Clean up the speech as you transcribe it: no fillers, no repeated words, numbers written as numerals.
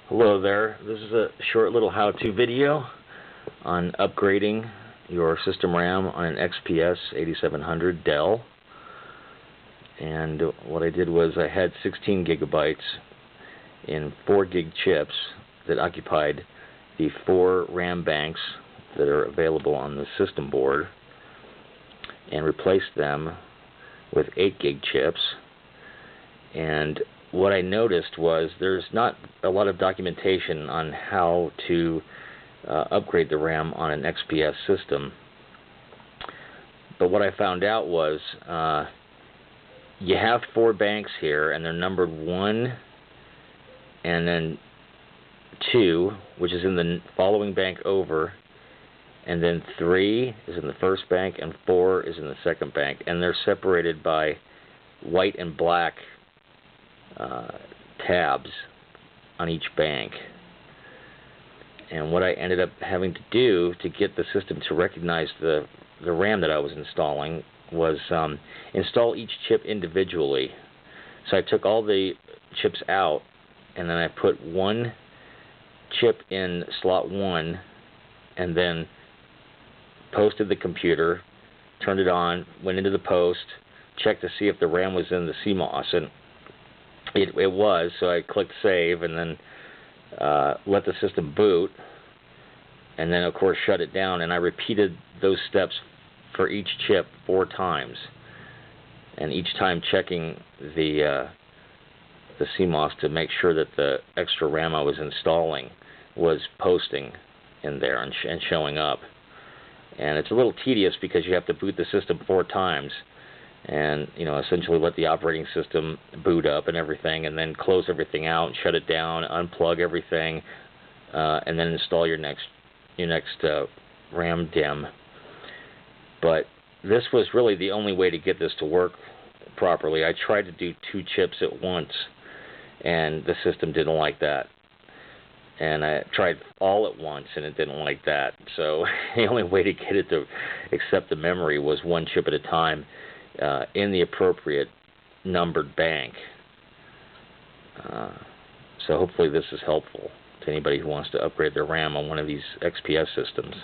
Hello there. This is a short little how-to video on upgrading your system RAM on an XPS8700 Dell. And what I did was I had 16 gigabytes in 4 gig chips that occupied the 4 RAM banks that are available on the system board, and replaced them with 8 gig chips. And what I noticed was there's not a lot of documentation on how to upgrade the RAM on an XPS system. But what I found out was you have 4 banks here, and they're numbered 1 and then 2, which is in the following bank over, and then 3 is in the first bank and 4 is in the second bank, and they're separated by white and black tabs on each bank. And what I ended up having to do to get the system to recognize the RAM that I was installing was install each chip individually. So I took all the chips out, and then I put one chip in slot 1, and then posted the computer, turned it on, went into the post, checked to see if the RAM was in the CMOS, and it was. So I clicked save, and then let the system boot, and then of course shut it down, and I repeated those steps for each chip 4 times, and each time checking the CMOS to make sure that the extra RAM I was installing was posting in there and showing up. And it's a little tedious because you have to boot the system 4 times, and essentially let the operating system boot up and everything, and then close everything out, shut it down, unplug everything, and then install your next RAM DIMM. But this was really the only way to get this to work properly. I tried to do 2 chips at once, and the system didn't like that. And I tried all at once, and it didn't like that. So the only way to get it to accept the memory was 1 chip at a time in the appropriate numbered bank. So hopefully this is helpful to anybody who wants to upgrade their RAM on one of these XPS systems.